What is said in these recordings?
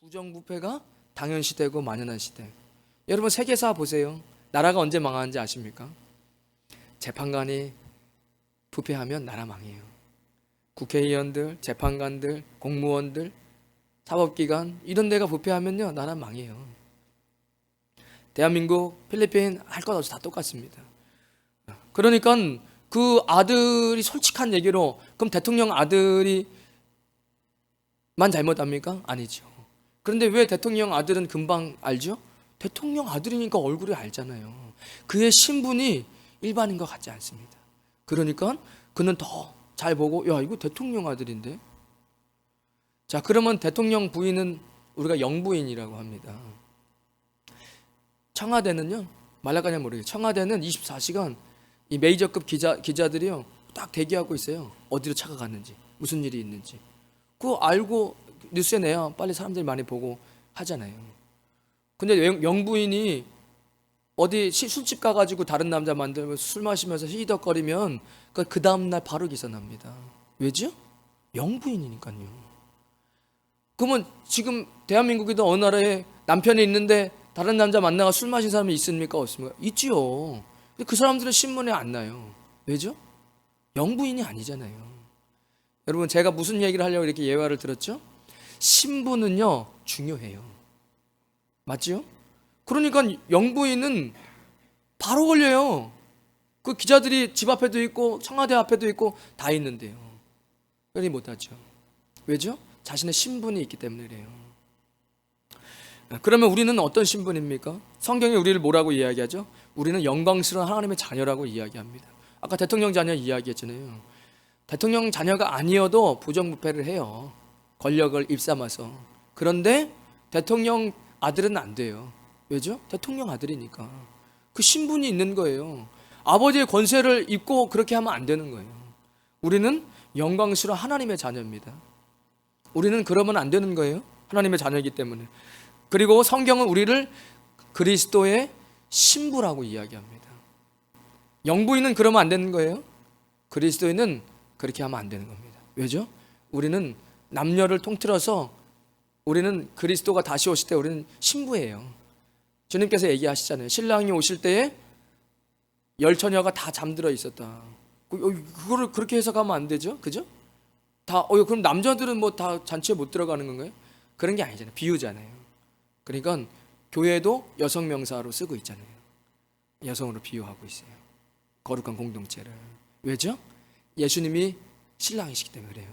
부정부패가 당연시되고 만연한 시대. 여러분 세계사 보세요. 나라가 언제 망하는지 아십니까? 재판관이 부패하면 나라 망해요. 국회의원들, 재판관들, 공무원들, 사법기관 이런 데가 부패하면요 나라 망해요. 대한민국, 필리핀 할 것 없이 다 똑같습니다. 그러니까 그 아들이 솔직한 얘기로 그럼 대통령 아들이 만 잘못합니까? 아니죠. 그런데 왜 대통령 아들은 금방 알죠? 대통령 아들이니까 얼굴이 알잖아요. 그의 신분이 일반인과 같지 않습니다. 그러니까 그는 더 잘 보고 야 이거 대통령 아들인데. 자 그러면 대통령 부인은 우리가 영부인이라고 합니다. 청와대는요 말라가냐 모르겠어요. 청와대는 24시간 이 메이저급 기자들이요 딱 대기하고 있어요. 어디로 차가 갔는지 무슨 일이 있는지 그거 알고 뉴스에 내야 빨리 사람들이 많이 보고 하잖아요. 근데 영부인이 어디 술집 가가지고 다른 남자 만들면 술 마시면서 히덕거리면 그 다음날 바로 기사 납니다. 왜죠? 영부인이니까요. 그러면 지금 대한민국에도 어느 나라에 남편이 있는데 다른 남자 만나가 술 마신 사람이 있습니까? 없습니까? 있지요. 근데 그 사람들은 신문에 안 나요. 왜죠? 영부인이 아니잖아요. 여러분 제가 무슨 얘기를 하려고 이렇게 예화를 들었죠? 신분은요 중요해요. 맞지요? 그러니까 영부인은 바로 걸려요. 그 기자들이 집 앞에도 있고 청와대 앞에도 있고 다 있는데요. 그러니 못하죠. 왜죠? 자신의 신분이 있기 때문에 그래요. 그러면 우리는 어떤 신분입니까? 성경이 우리를 뭐라고 이야기하죠? 우리는 영광스러운 하나님의 자녀라고 이야기합니다. 아까 대통령 자녀 이야기했잖아요. 대통령 자녀가 아니어도 부정부패를 해요. 권력을 입삼아서. 그런데 대통령 아들은 안 돼요. 왜죠? 대통령 아들이니까. 그 신분이 있는 거예요. 아버지의 권세를 입고 그렇게 하면 안 되는 거예요. 우리는 영광스러운 하나님의 자녀입니다. 우리는 그러면 안 되는 거예요. 하나님의 자녀이기 때문에. 그리고 성경은 우리를 그리스도의 신부라고 이야기합니다. 영부인은 그러면 안 되는 거예요. 그리스도인은 그렇게 하면 안 되는 겁니다. 왜죠? 우리는 남녀를 통틀어서 우리는 그리스도가 다시 오실 때 우리는 신부예요. 주님께서 얘기하시잖아요. 신랑이 오실 때에 열 처녀가 다 잠들어 있었다. 그거를 그렇게 해석하면 안 되죠? 그죠? 다 그럼 남자들은 뭐 다 잔치에 못 들어가는 건가요? 그런 게 아니잖아요. 비유잖아요. 그러니까 교회도 여성 명사로 쓰고 있잖아요. 여성으로 비유하고 있어요. 거룩한 공동체를. 왜죠? 예수님이 신랑이시기 때문에 그래요.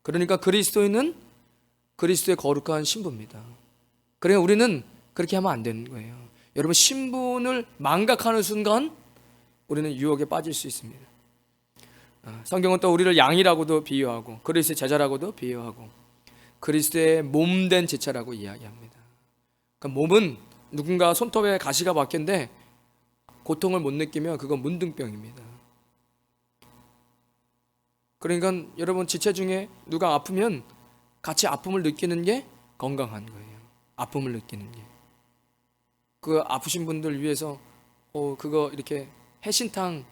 그러니까 그리스도인은 그리스도의 거룩한 신부입니다. 그러니까 우리는 그렇게 하면 안 되는 거예요. 여러분 신분을 망각하는 순간 우리는 유혹에 빠질 수 있습니다. 성경은 또 우리를 양이라고도 비유하고 그리스도의 제자라고도 비유하고 그리스도의 몸된 지체라고 이야기합니다. 그러니까 몸은 누군가 손톱에 가시가 박힌데 고통을 못 느끼면 그건 문둥병입니다. 그러니까 여러분 지체 중에 누가 아프면 같이 아픔을 느끼는 게 건강한 거예요. 아픔을 느끼는 게. 그 아프신 분들 위해서 그거 이렇게 해신탕이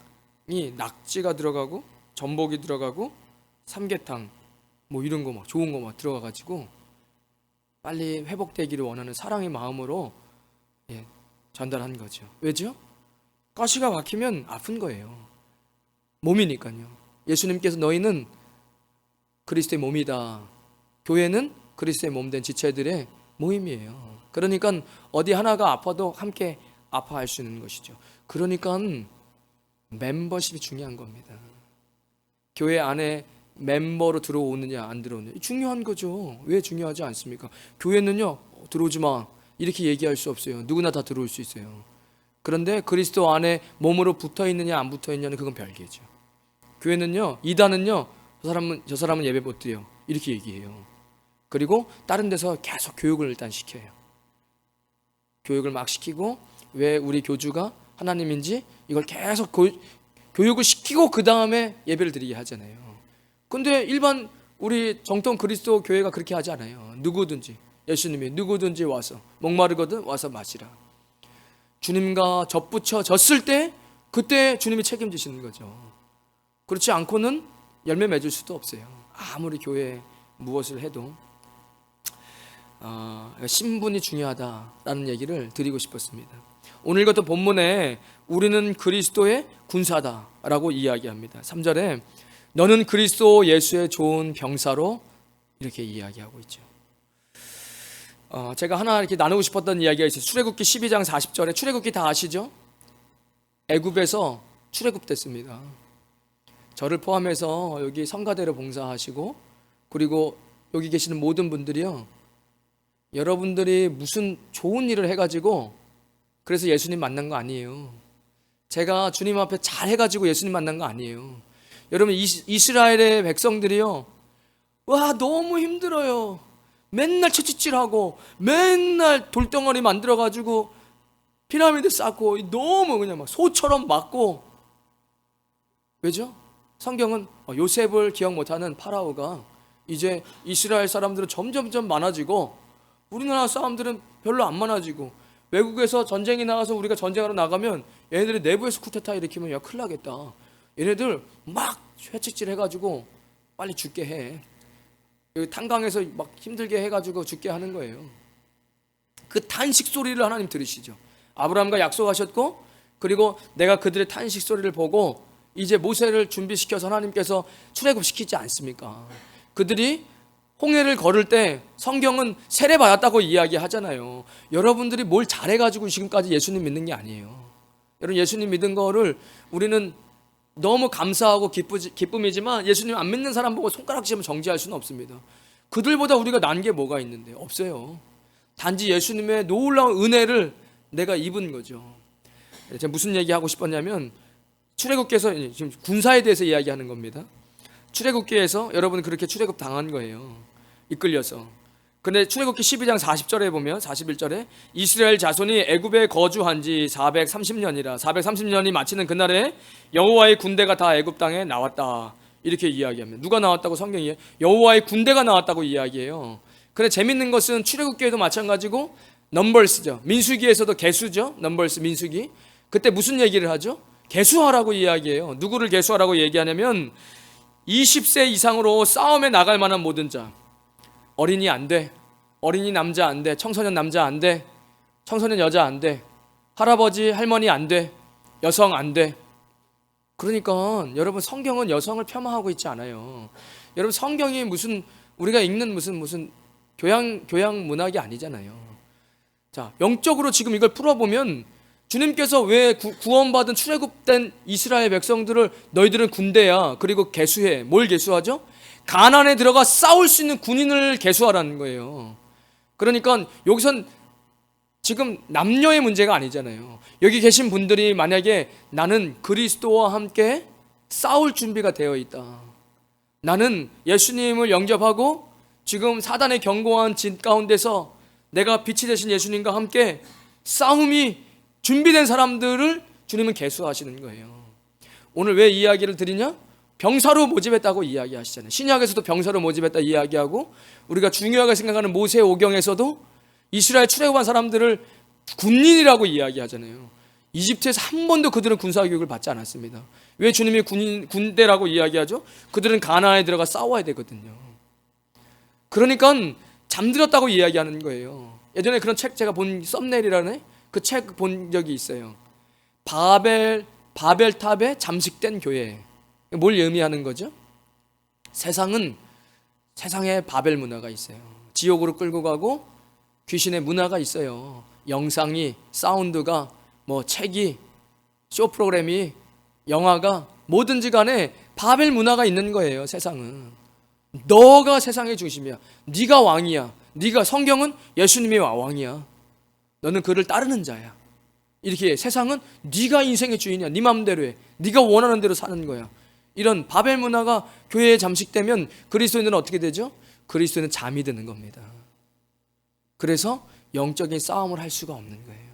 낙지가 들어가고 전복이 들어가고 삼계탕 뭐 이런 거 막 좋은 거 막 들어가 가지고 빨리 회복되기를 원하는 사랑의 마음으로 전달한 거죠. 왜죠? 가시가 박히면 아픈 거예요. 몸이니까요. 예수님께서 너희는 그리스도의 몸이다. 교회는 그리스도의 몸된 지체들의 모임이에요. 그러니까 어디 하나가 아파도 함께 아파할 수 있는 것이죠. 그러니까 멤버십이 중요한 겁니다. 교회 안에 멤버로 들어오느냐 안 들어오느냐 중요한 거죠. 왜 중요하지 않습니까? 교회는요 들어오지 마 이렇게 얘기할 수 없어요. 누구나 다 들어올 수 있어요. 그런데 그리스도 안에 몸으로 붙어 있느냐 안 붙어 있느냐는 그건 별개죠. 교회는요 이단은요 저 사람은 예배 못 드려요 이렇게 얘기해요. 그리고 다른 데서 계속 교육을 일단 시켜요. 교육을 막 시키고 왜 우리 교주가 하나님인지 이걸 계속 교육을 시키고 그 다음에 예배를 드리게 하잖아요. 근데 일반 우리 정통 그리스도 교회가 그렇게 하지 않아요. 누구든지 예수님이 누구든지 와서 목마르거든 와서 마시라. 주님과 접붙여졌을 때 그때 주님이 책임지시는 거죠. 그렇지 않고는 열매 맺을 수도 없어요. 아무리 교회에 무엇을 해도. 신분이 중요하다라는 얘기를 드리고 싶었습니다. 오늘 같은 본문에 우리는 그리스도의 군사다라고 이야기합니다. 3절에 너는 그리스도 예수의 좋은 병사로 이렇게 이야기하고 있죠. 제가 하나 이렇게 나누고 싶었던 이야기가 있어요. 출애굽기 12장 40절에 출애굽기 다 아시죠? 애굽에서 출애굽됐습니다. 저를 포함해서 여기 성가대로 봉사하시고 그리고 여기 계시는 모든 분들이요, 여러분들이 무슨 좋은 일을 해가지고 그래서 예수님 만난 거 아니에요. 제가 주님 앞에 잘 해가지고 예수님 만난 거 아니에요. 여러분, 이스라엘의 백성들이요, 와 너무 힘들어요. 맨날 채찍질하고 맨날 돌덩어리 만들어가지고 피라미드 쌓고 너무 그냥 막 소처럼 맞고. 왜죠? 성경은 요셉을 기억 못하는 파라오가 이제 이스라엘 사람들은 점점점 많아지고 우리나라 사람들은 별로 안 많아지고, 외국에서 전쟁이 나가서 우리가 전쟁하러 나가면 얘네들이 내부에서 쿠데타 일으키면 야 큰일 나겠다. 얘네들 막 채찍질 해가지고 빨리 죽게 해. 여기 탄광에서 막 힘들게 해가지고 죽게 하는 거예요. 그 탄식 소리를 하나님 들으시죠. 아브라함과 약속하셨고, 그리고 내가 그들의 탄식 소리를 보고 이제 모세를 준비시켜서 하나님께서 출애굽시키지 않습니까? 그들이 홍해를 걸을 때 성경은 세례 받았다고 이야기하잖아요. 여러분들이 뭘 잘해가지고 지금까지 예수님 믿는 게 아니에요. 여러분, 예수님 믿은 거를 우리는 너무 감사하고 기쁨이지만 예수님 안 믿는 사람 보고 손가락질하면 정죄할 수는 없습니다. 그들보다 우리가 난 게 뭐가 있는데? 없어요. 단지 예수님의 놀라운 은혜를 내가 입은 거죠. 제가 무슨 얘기하고 싶었냐면, 출애굽기에서 지금 군사에 대해서 이야기하는 겁니다. 출애굽기에서 여러분 그렇게 출애굽 당한 거예요. 이끌려서. 근데 출애굽기 12장 40절에 보면, 41절에 이스라엘 자손이 애굽에 거주한 지 430년이라 430년이 마치는 그날에 여호와의 군대가 다 애굽 땅에 나왔다, 이렇게 이야기합니다. 누가 나왔다고 성경이? 여호와의 군대가 나왔다고 이야기해요. 근데 재밌는 것은 출애굽기에도 마찬가지고 넘버스죠. 민수기에서도 개수죠. 넘버스, 민수기. 그때 무슨 얘기를 하죠? 개수하라고 이야기해요. 누구를 개수하라고 얘기하냐면 20세 이상으로 싸움에 나갈 만한 모든 자. 어린이 안 돼. 어린이 남자 안 돼. 청소년 남자 안 돼. 청소년 여자 안 돼. 할아버지 할머니 안 돼. 여성 안 돼. 그러니까 여러분, 성경은 여성을 폄하하고 있지 않아요. 여러분, 성경이 무슨 우리가 읽는 무슨 교양 문학이 아니잖아요. 자, 영적으로 지금 이걸 풀어보면 주님께서 왜 구원받은 출애굽된 이스라엘 백성들을 너희들은 군대야, 그리고 개수해. 뭘 개수하죠? 가나안에 들어가 싸울 수 있는 군인을 개수하라는 거예요. 그러니까 여기선 지금 남녀의 문제가 아니잖아요. 여기 계신 분들이 만약에 나는 그리스도와 함께 싸울 준비가 되어 있다, 나는 예수님을 영접하고 지금 사단의 견고한 진 가운데서 내가 빛이 되신 예수님과 함께 싸움이 준비된 사람들을 주님은 개수하시는 거예요. 오늘 왜 이 이야기를 드리냐? 병사로 모집했다고 이야기하시잖아요. 신약에서도 병사로 모집했다 이야기하고, 우리가 중요하게 생각하는 모세 오경에서도 이스라엘 출애굽한 사람들을 군인이라고 이야기하잖아요. 이집트에서 한 번도 그들은 군사교육을 받지 않았습니다. 왜 주님이 군대라고 이야기하죠? 그들은 가나안에 들어가 싸워야 되거든요. 그러니까 잠들었다고 이야기하는 거예요. 예전에 그런 책 제가 본, 썸네일이라는 그 책 본 적이 있어요. 바벨탑에 잠식된 교회. 뭘 의미하는 거죠? 세상에 바벨 문화가 있어요. 지옥으로 끌고 가고 귀신의 문화가 있어요. 영상이, 사운드가, 책이, 쇼 프로그램이, 영화가, 뭐든지 간에 바벨 문화가 있는 거예요. 세상은 너가 세상의 중심이야. 네가 왕이야. 성경은 예수님이 왕이야. 너는 그를 따르는 자야. 이렇게 세상은 네가 인생의 주인이야. 네 마음대로 해. 네가 원하는 대로 사는 거야. 이런 바벨 문화가 교회에 잠식되면 그리스도인들은 어떻게 되죠? 그리스도인은 잠이 드는 겁니다. 그래서 영적인 싸움을 할 수가 없는 거예요.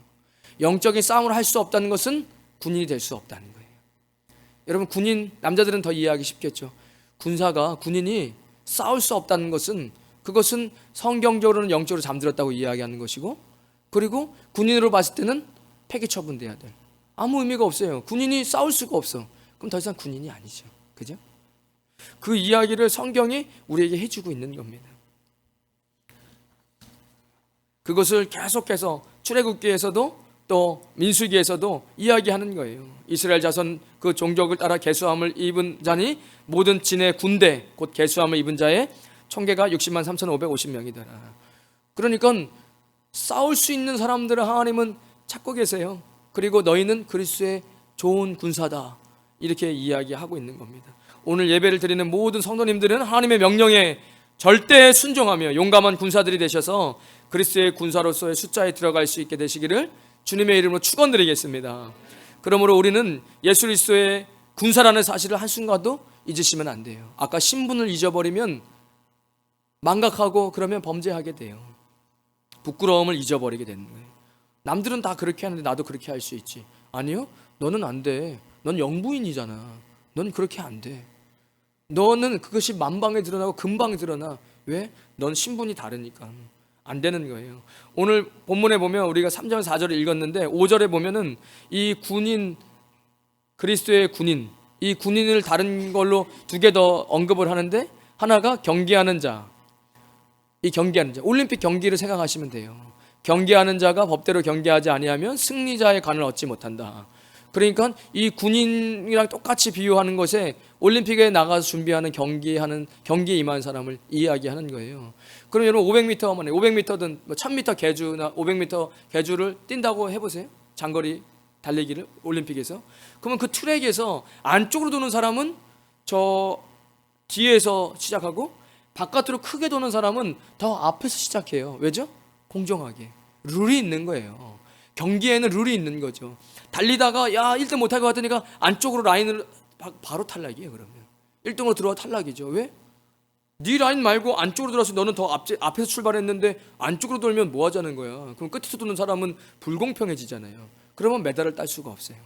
영적인 싸움을 할 수 없다는 것은 군인이 될 수 없다는 거예요. 여러분, 군인, 남자들은 더 이해하기 쉽겠죠. 군인이 싸울 수 없다는 것은, 그것은 성경적으로는 영적으로 잠들었다고 이야기하는 것이고, 그리고 군인으로 봤을 때는 폐기 처분돼야 돼. 아무 의미가 없어요. 군인이 싸울 수가 없어. 그럼 더 이상 군인이 아니죠. 그죠? 그 이야기를 성경이 우리에게 해주고 있는 겁니다. 그것을 계속해서 출애굽기에서도 또 민수기에서도 이야기하는 거예요. 이스라엘 자손 그 종족을 따라 계수함을 입은 자니 모든 진의 군대 곧 계수함을 입은 자의 총계가 60만 3,550명이더라. 그러니까 싸울 수 있는 사람들을 하나님은 찾고 계세요. 그리고 너희는 그리스도의 좋은 군사다, 이렇게 이야기하고 있는 겁니다. 오늘 예배를 드리는 모든 성도님들은 하나님의 명령에 절대 순종하며 용감한 군사들이 되셔서 그리스도의 군사로서의 숫자에 들어갈 수 있게 되시기를 주님의 이름으로 축원드리겠습니다. 그러므로 우리는 예수 그리스도의 군사라는 사실을 한순간도 잊으시면 안 돼요. 아까 신분을 잊어버리면 망각하고 그러면 범죄하게 돼요. 부끄러움을 잊어버리게 되는 거예요. 남들은 다 그렇게 하는데 나도 그렇게 할 수 있지. 아니요, 너는 안 돼. 넌 영부인이잖아. 넌 그렇게 안 돼. 너는 그것이 만방에 드러나고 금방에 드러나. 왜? 넌 신분이 다르니까. 안 되는 거예요. 오늘 본문에 보면 우리가 3절 4절을 읽었는데 5절에 보면은 이 군인, 그리스도의 군인, 이 군인을 다른 걸로 두 개 더 언급을 하는데, 하나가 경계하는 자. 이 경계하는 자, 올림픽 경기를 생각하시면 돼요. 경계하는 자가 법대로 경계하지 아니하면 승리자의 관을 얻지 못한다. 그러니까 이 군인이랑 똑같이 비유하는 것에 올림픽에 나가서 준비하는 경기에 임한 사람을 이야기하는 거예요. 그럼 여러분 500m 만에 500m든 1000m 계주나 500m 계주를 뛴다고 해보세요. 장거리 달리기를 올림픽에서. 그러면 그 트랙에서 안쪽으로 도는 사람은 저 뒤에서 시작하고 바깥으로 크게 도는 사람은 더 앞에서 시작해요. 왜죠? 공정하게. 룰이 있는 거예요. 경기에는 룰이 있는 거죠. 달리다가 1등 못할 것 같으니까 안쪽으로 라인을 바로 탈락이에요. 그러면 1등으로 들어와 탈락이죠. 왜? 네 라인 말고 안쪽으로 들어와서 너는 더 앞에서 출발했는데 안쪽으로 돌면 뭐 하자는 거야. 그럼 끝에서 도는 사람은 불공평해지잖아요. 그러면 메달을 딸 수가 없어요.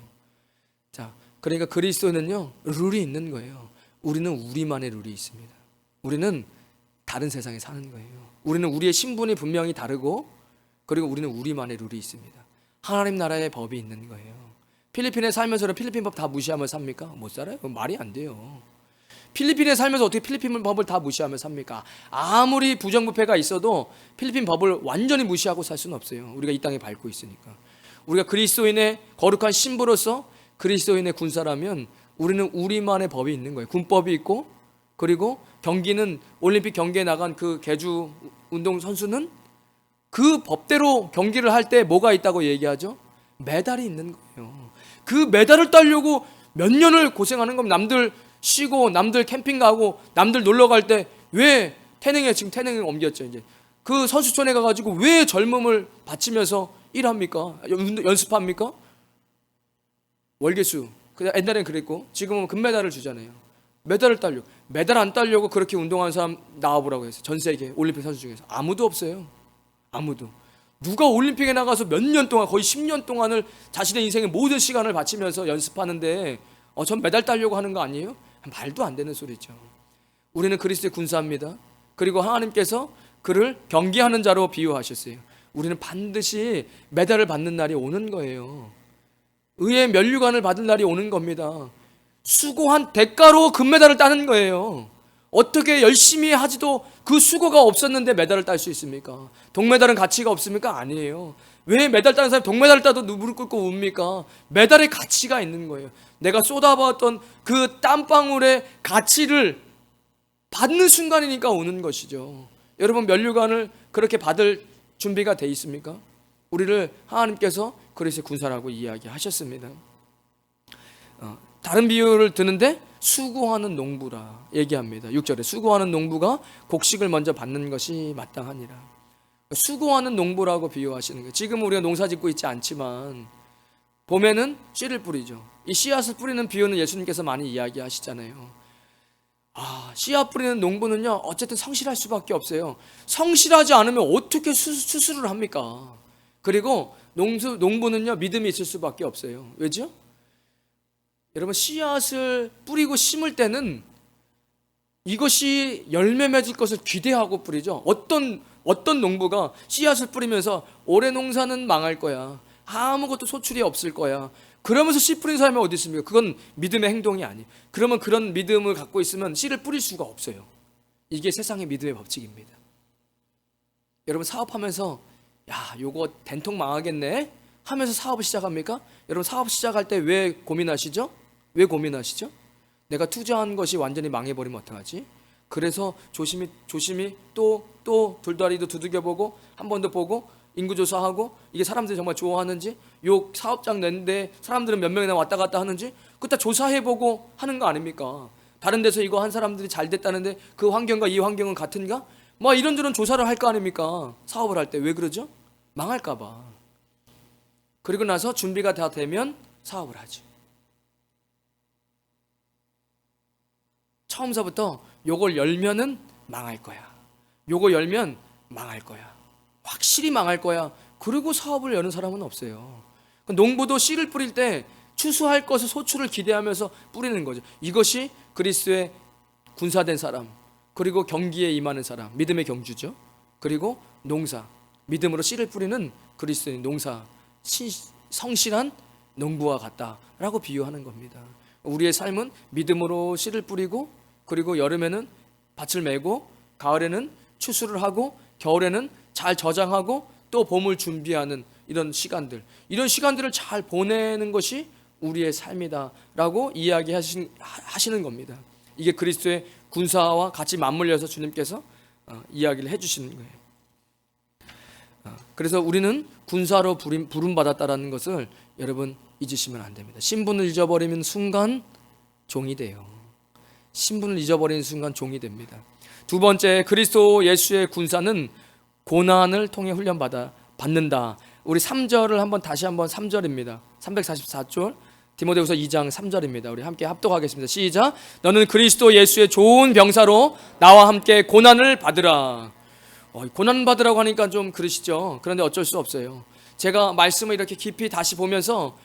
자, 그러니까 그리스도는요, 룰이 있는 거예요. 우리는 우리만의 룰이 있습니다. 우리는 다른 세상에 사는 거예요. 우리는 우리의 신분이 분명히 다르고, 그리고 우리는 우리만의 룰이 있습니다. 하나님 나라의 법이 있는 거예요. 필리핀에 살면서는 필리핀 법 다 무시하며 삽니까? 못 살아요. 그건 말이 안 돼요. 필리핀에 살면서 어떻게 필리핀 법을 다 무시하며 삽니까? 아무리 부정부패가 있어도 필리핀 법을 완전히 무시하고 살 수는 없어요. 우리가 이 땅에 밟고 있으니까. 우리가 그리스도인의 거룩한 신부로서 그리스도인의 군사라면 우리는 우리만의 법이 있는 거예요. 군법이 있고, 그리고 경기는 올림픽 경기에 나간 그 계주 운동 선수는 그 법대로 경기를 할 때 뭐가 있다고 얘기하죠? 메달이 있는 거예요. 그 메달을 따려고 몇 년을 고생하는 겁니다. 남들 쉬고 남들 캠핑 가고 남들 놀러 갈 때 왜 지금 태능에 옮겼죠. 이제 그 선수촌에 가가지고 왜 젊음을 바치면서 일합니까? 연습합니까? 월계수. 옛날엔 그랬고 지금은 금메달을 주잖아요. 메달을 따려고. 메달 안 따려고 그렇게 운동하는 사람 나와보라고 했어요. 전 세계 올림픽 선수 중에서 아무도 없어요. 아무도. 누가 올림픽에 나가서 몇 년 동안, 거의 10년 동안을 자신의 인생의 모든 시간을 바치면서 연습하는데 전 메달 따려고 하는 거 아니에요? 말도 안 되는 소리죠. 우리는 그리스도의 군사입니다. 그리고 하나님께서 그를 경계하는 자로 비유하셨어요. 우리는 반드시 메달을 받는 날이 오는 거예요. 의의 면류관을 받을 날이 오는 겁니다. 수고한 대가로 금메달을 따는 거예요. 어떻게 열심히 하지도 그 수고가 없었는데 메달을 딸 수 있습니까? 동메달은 가치가 없습니까? 아니에요. 왜 메달 따는 사람이 동메달을 따도 무릎 꿇고 웁니까? 메달의 가치가 있는 거예요. 내가 쏟아부었던 그 땀방울의 가치를 받는 순간이니까 오는 것이죠. 여러분 면류관을 그렇게 받을 준비가 돼 있습니까? 우리를 하나님께서 그리스도의 군사라고 이야기하셨습니다. 다른 비유를 드는데 수고하는 농부라 얘기합니다. 6절에 수고하는 농부가 곡식을 먼저 받는 것이 마땅하니라. 수고하는 농부라고 비유하시는 거예요. 지금 우리가 농사 짓고 있지 않지만 봄에는 씨를 뿌리죠. 이 씨앗을 뿌리는 비유는 예수님께서 많이 이야기하시잖아요. 씨앗 뿌리는 농부는요, 어쨌든 성실할 수밖에 없어요. 성실하지 않으면 어떻게 수술을 합니까? 그리고 농부는요, 믿음이 있을 수밖에 없어요. 왜죠? 여러분, 씨앗을 뿌리고 심을 때는 이것이 열매 맺을 것을 기대하고 뿌리죠. 어떤 농부가 씨앗을 뿌리면서 올해 농사는 망할 거야, 아무것도 소출이 없을 거야, 그러면서 씨 뿌린 사람이 어디 있습니까? 그건 믿음의 행동이 아니에요. 그러면 그런 믿음을 갖고 있으면 씨를 뿌릴 수가 없어요. 이게 세상의 믿음의 법칙입니다. 여러분, 사업하면서 야, 요거 된통 망하겠네 하면서 사업을 시작합니까? 여러분, 사업 시작할 때 왜 고민하시죠? 왜 고민하시죠? 내가 투자한 것이 완전히 망해버리면 어떡하지? 그래서 조심히 또 돌다리도 두들겨보고 한 번 더 보고 인구조사하고 이게 사람들이 정말 좋아하는지, 요 사업장 냈는데 사람들은 몇 명이나 왔다 갔다 하는지 그때 조사해보고 하는 거 아닙니까? 다른 데서 이거 한 사람들이 잘 됐다는데 그 환경과 이 환경은 같은가? 뭐 이런저런 조사를 할 거 아닙니까? 사업을 할 때. 왜 그러죠? 망할까 봐. 그리고 나서 준비가 다 되면 사업을 하지. 처음서부터 요걸 열면은 망할 거야, 요거 열면 망할 거야, 확실히 망할 거야, 그리고 사업을 여는 사람은 없어요. 농부도 씨를 뿌릴 때 추수할 것을 소출을 기대하면서 뿌리는 거죠. 이것이 그리스도의 군사된 사람, 그리고 경기에 임하는 사람, 믿음의 경주죠. 그리고 농사, 믿음으로 씨를 뿌리는 그리스도의 농사, 성실한 농부와 같다라고 비유하는 겁니다. 우리의 삶은 믿음으로 씨를 뿌리고, 그리고 여름에는 밭을 메고, 가을에는 추수를 하고, 겨울에는 잘 저장하고, 또 봄을 준비하는 이런 시간들을 잘 보내는 것이 우리의 삶이다라고 이야기하시는 겁니다. 이게 그리스도의 군사와 같이 맞물려서 주님께서 이야기를 해주시는 거예요. 그래서 우리는 군사로 부름받았다라는 것을 여러분 잊으시면 안 됩니다. 신분을 잊어버리면 순간 종이 돼요. 신분을 잊어버리는 순간 종이 됩니다. 두 번째, 그리스도 예수의 군사는 고난을 통해 훈련받는다. 우리 3절을 다시 한번 3절입니다. 344절 디모데후서 2장 3절입니다. 우리 함께 합독하겠습니다. 시작. 너는 그리스도 예수의 좋은 병사로 나와 함께 고난을 받으라. 고난 받으라고 하니까 좀 그러시죠. 그런데 어쩔 수 없어요. 제가 말씀을 이렇게 깊이 다시 보면서,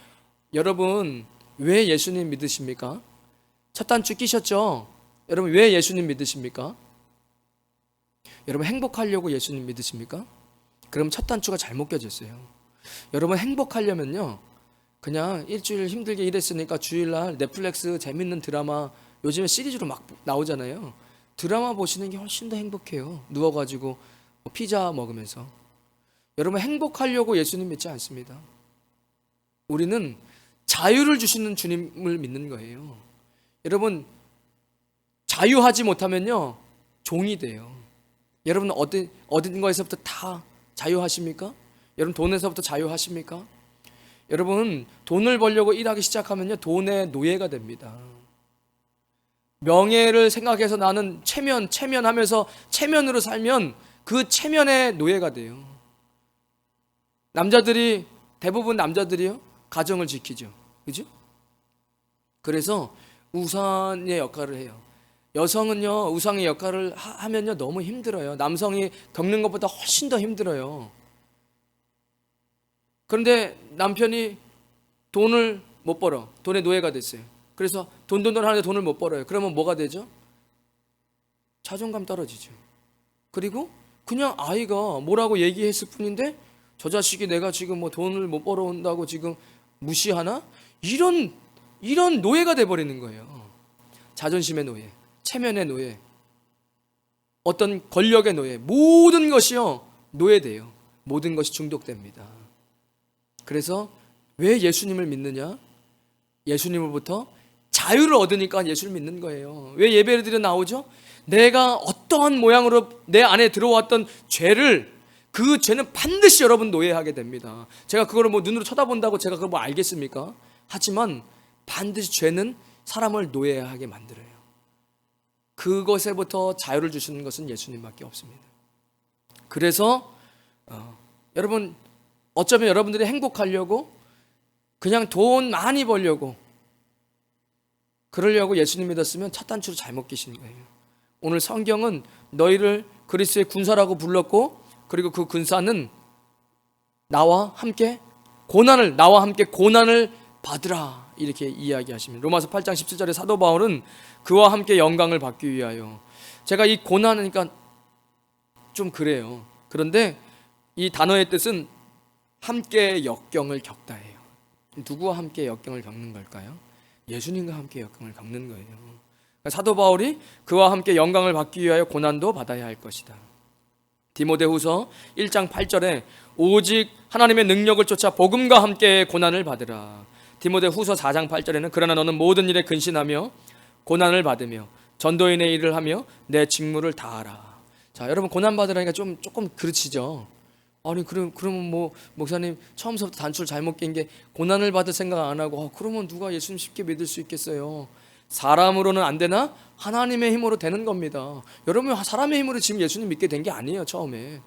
여러분 왜 예수님 믿으십니까? 첫 단추 끼셨죠? 여러분 왜 예수님 믿으십니까? 여러분 행복하려고 예수님 믿으십니까? 그럼 첫 단추가 잘못 껴졌어요. 여러분 행복하려면요, 그냥 일주일 힘들게 일했으니까 주일날 넷플릭스 재밌는 드라마, 요즘에 시리즈로 막 나오잖아요. 드라마 보시는 게 훨씬 더 행복해요. 누워가지고 피자 먹으면서. 여러분 행복하려고 예수님 믿지 않습니다. 우리는 자유를 주시는 주님을 믿는 거예요. 여러분 자유하지 못하면요 종이 돼요. 여러분 어딘 거에서부터 다 자유하십니까? 여러분 돈에서부터 자유하십니까? 여러분 돈을 벌려고 일하기 시작하면요 돈의 노예가 됩니다. 명예를 생각해서 나는 체면하면서 체면으로 살면 그 체면의 노예가 돼요. 대부분 남자들이요 가정을 지키죠. 그죠? 그래서 우상의 역할을 해요. 여성은요 우상의 역할을 하면요 너무 힘들어요. 남성이 겪는 것보다 훨씬 더 힘들어요. 그런데 남편이 돈을 못 벌어. 돈의 노예가 됐어요. 그래서 돈 하는데 돈을 못 벌어요. 그러면 뭐가 되죠? 자존감 떨어지죠. 그리고 그냥 아이가 뭐라고 얘기했을 뿐인데 저 자식이 내가 지금 뭐 돈을 못 벌어온다고 지금 무시하나? 이런 노예가 돼버리는 거예요. 자존심의 노예, 체면의 노예, 어떤 권력의 노예, 모든 것이요 노예돼요. 모든 것이 중독됩니다. 그래서 왜 예수님을 믿느냐? 예수님으로부터 자유를 얻으니까 예수를 믿는 거예요. 왜 예배를 드려 나오죠? 내가 어떠한 모양으로 내 안에 들어왔던 죄를, 그 죄는 반드시 여러분 노예하게 됩니다. 제가 그거를 뭐 눈으로 쳐다본다고 제가 그걸 뭐 알겠습니까? 하지만 반드시 죄는 사람을 노예하게 만들어요. 그것에부터 자유를 주시는 것은 예수님밖에 없습니다. 그래서 여러분 어쩌면 여러분들이 행복하려고, 그냥 돈 많이 벌려고, 그러려고 예수님 믿었으면 첫 단추를 잘못 끼시는 거예요. 오늘 성경은 너희를 그리스도의 군사라고 불렀고, 그리고 그 군사는 나와 함께 고난을 받으라 이렇게 이야기하십니다. 로마서 8장 17절에 사도 바울은 그와 함께 영광을 받기 위하여, 제가 이 고난이니까 좀 그래요. 그런데 이 단어의 뜻은 함께 역경을 겪다예요. 누구와 함께 역경을 겪는 걸까요? 예수님과 함께 역경을 겪는 거예요. 그러니까 사도 바울이 그와 함께 영광을 받기 위하여 고난도 받아야 할 것이다. 디모데후서 1장 8절에 오직 하나님의 능력을 쫓아 복음과 함께 고난을 받으라. 디모데후서 4장 8절에는 그러나 너는 모든 일에 근신하며 고난을 받으며 전도인의 일을 하며 내 직무를 다하라. 자, 여러분 고난 받으라니까 조금 그르치죠. 아니 그러면 뭐 목사님 처음부터 단추를 잘못 낀 게 고난을 받을 생각 안 하고 그러면 누가 예수님 쉽게 믿을 수 있겠어요? 사람으로는 안 되나 하나님의 힘으로 되는 겁니다. 여러분 사람의 힘으로 지금 예수님 믿게 된 게 아니에요. 처음에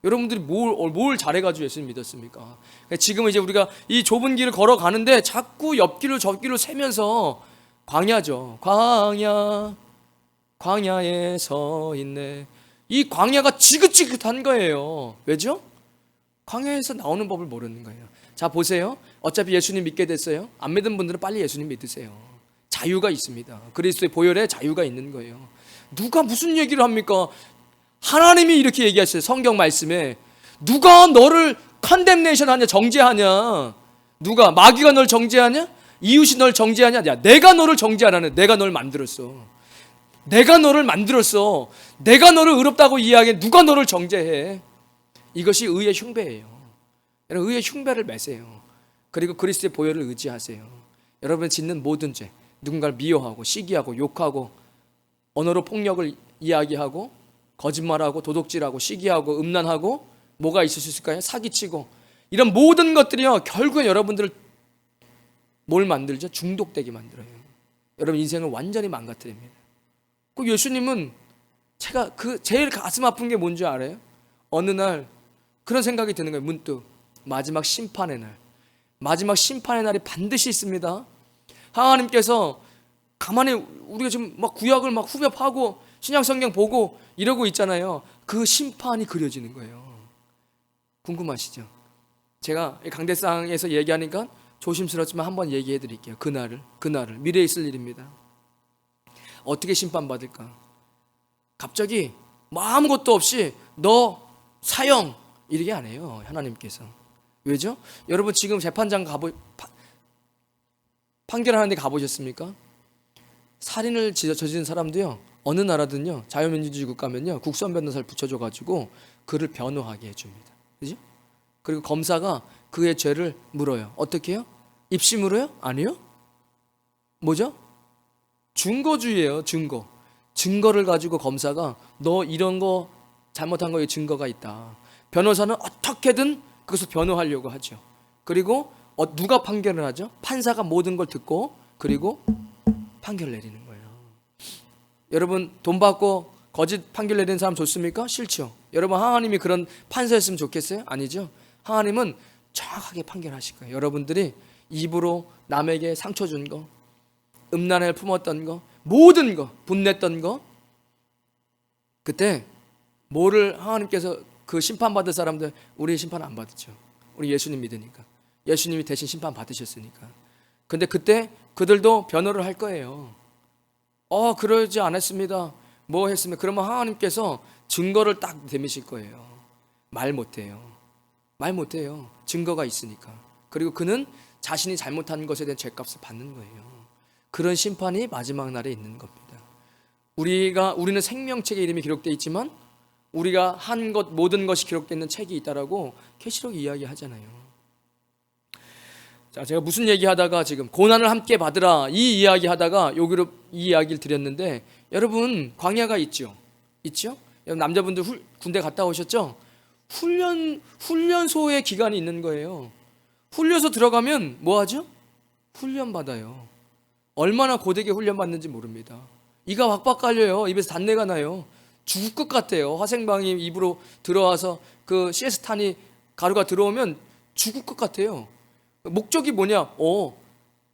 여러분들이 뭘 잘해가지고 예수님 믿었습니까? 지금 이제 우리가 이 좁은 길을 걸어가는데 자꾸 옆길을 저길을 세면서 광야죠. 광야에 서 있네. 이 광야가 지긋지긋한 거예요. 왜죠? 광야에서 나오는 법을 모르는 거예요. 자, 보세요. 어차피 예수님 믿게 됐어요. 안 믿은 분들은 빨리 예수님 믿으세요. 자유가 있습니다. 그리스도의 보혈에 자유가 있는 거예요. 누가 무슨 얘기를 합니까? 하나님이 이렇게 얘기하셨어요. 성경 말씀에 누가 너를 컨뎀네이션 하냐, 정죄하냐? 누가? 마귀가 널 정죄하냐? 이웃이 널 정죄하냐? 야, 내가 너를 정죄하라는. 내가 널 만들었어. 내가 너를 만들었어. 내가 너를 의롭다고 이야기해. 누가 너를 정죄해? 이것이 의의 흉배예요. 여러분 의의 흉배를 매세요. 그리고 그리스도의 보혈을 의지하세요. 여러분 짓는 모든 죄, 누군가를 미워하고 시기하고 욕하고 언어로 폭력을 이야기하고 거짓말하고 도둑질하고 시기하고 음란하고 뭐가 있을 수 있을까요? 사기치고 이런 모든 것들이요 결국에 여러분들을 뭘 만들죠? 중독되게 만들어요. 여러분 인생을 완전히 망가뜨립니다. 그 예수님은 제가 제일 가슴 아픈 게 뭔지 알아요? 어느 날 그런 생각이 드는 거예요. 문득 마지막 심판의 날이 반드시 있습니다. 하나님께서 가만히 우리가 지금 막 구약을 막 후벼파고 신약 성경 보고 이러고 있잖아요. 그 심판이 그려지는 거예요. 궁금하시죠? 제가 강대상에서 얘기하니까 조심스럽지만 한번 얘기해 드릴게요. 그날을 미래에 있을 일입니다. 어떻게 심판받을까? 갑자기 뭐 아무것도 없이 너 사형 이렇게 안 해요. 하나님께서. 왜죠? 여러분 지금 재판장 판결하는 데 가보셨습니까? 살인을 저지른 사람도요 어느 나라든요 자유민주주의 국가면요 국선 변호사를 붙여줘가지고 그를 변호하게 해줍니다. 그죠? 그리고 검사가 그의 죄를 물어요. 어떻게 해요? 입시 물어요? 아니요. 뭐죠? 증거주의예요. 증거를 가지고 검사가 너 이런 거 잘못한 거에 증거가 있다. 변호사는 어떻게든 그것을 변호하려고 하죠. 그리고 누가 판결을 하죠? 판사가 모든 걸 듣고 그리고 판결 내리는 거예요. 여러분 돈 받고 거짓 판결 내리는 사람 좋습니까? 싫죠. 여러분 하나님이 그런 판사였으면 좋겠어요? 아니죠. 하나님은 정확하게 판결하실 거예요. 여러분들이 입으로 남에게 상처 준 거, 음란을 품었던 거, 모든 거, 분냈던 거, 그때 뭐를 하나님께서 그 심판받을 사람들 우리 심판 안 받았죠. 우리 예수님 믿으니까. 예수님이 대신 심판 받으셨으니까. 근데 그때 그들도 변호를 할 거예요. 그러지 않았습니다. 뭐 했습니까? 그러면 하나님께서 증거를 딱 대미실 거예요. 말 못해요. 증거가 있으니까. 그리고 그는 자신이 잘못한 것에 대한 죄값을 받는 거예요. 그런 심판이 마지막 날에 있는 겁니다. 우리는 생명책에 이름이 기록되어 있지만 우리가 한 것 모든 것이 기록되어 있는 책이 있다라고 계시록이 이야기하잖아요. 자, 제가 무슨 얘기하다가 지금 고난을 함께 받으라 이 이야기하다가 여기로 이 이야기를 드렸는데 여러분 광야가 있죠? 여러분 남자분들 군대 갔다 오셨죠? 훈련소의 기간이 있는 거예요. 훈련소 들어가면 뭐 하죠? 훈련 받아요. 얼마나 고되게 훈련 받는지 모릅니다. 이가 확박 깔려요. 입에서 단내가 나요. 죽을 것 같아요. 화생방이 입으로 들어와서 그 시에스탄이 가루가 들어오면 죽을 것 같아요. 목적이 뭐냐?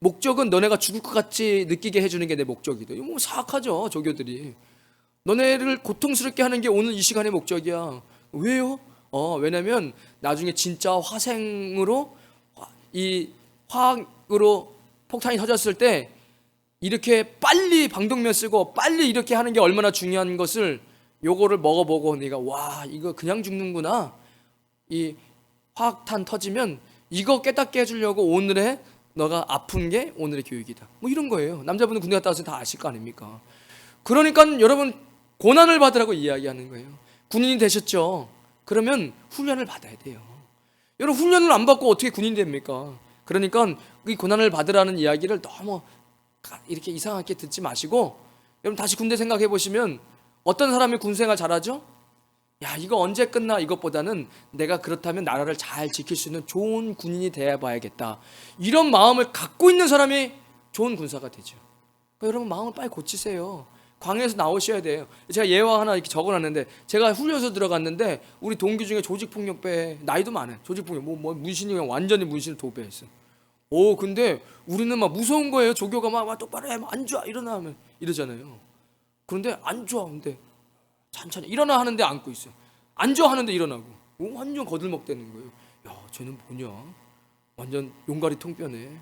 목적은 너네가 죽을 것 같이 느끼게 해주는 게 내 목적이다. 이거 뭐 사악하죠, 조교들이. 너네를 고통스럽게 하는 게 오늘 이 시간의 목적이야. 왜요? 왜냐면 나중에 진짜 화생으로 이 화학으로 폭탄이 터졌을 때 이렇게 빨리 방독면 쓰고 빨리 이렇게 하는 게 얼마나 중요한 것을 요거를 먹어보고 내가 와 이거 그냥 죽는구나. 이 화학탄 터지면 이거 깨닫게 해주려고 오늘의 너가 아픈 게 오늘의 교육이다. 뭐 이런 거예요. 남자분은 군대 갔다 와서 다 아실 거 아닙니까? 그러니까 여러분 고난을 받으라고 이야기하는 거예요. 군인이 되셨죠? 그러면 훈련을 받아야 돼요. 여러분, 훈련을 안 받고 어떻게 군인이 됩니까? 그러니까 이 고난을 받으라는 이야기를 너무 이렇게 이상하게 듣지 마시고, 여러분 다시 군대 생각해 보시면 어떤 사람이 군생활 잘하죠? 야, 이거 언제 끝나? 이것보다는 내가 그렇다면 나라를 잘 지킬 수 있는 좋은 군인이 되어 봐야겠다, 이런 마음을 갖고 있는 사람이 좋은 군사가 되죠. 그러니까 여러분, 마음을 빨리 고치세요. 광야에서 나오셔야 돼요. 제가 예화 하나 이렇게 적어놨는데, 제가 훈련소 들어갔는데 우리 동기 중에 조직폭력배, 나이도 많아요. 조직폭력 문신이 그냥 완전히 문신을 도배했어. 근데 우리는 막 무서운 거예요. 조교가 막 똑바로 해, 앉아, 일어나 하면 이러잖아요. 그런데 앉아, 근데 천천히 일어나 하는데 앉고 있어요. 앉아 하는데 일어나고. 완전 거들먹대는 거예요. 야, 쟤는 뭐냐? 완전 용가리 통뼈네.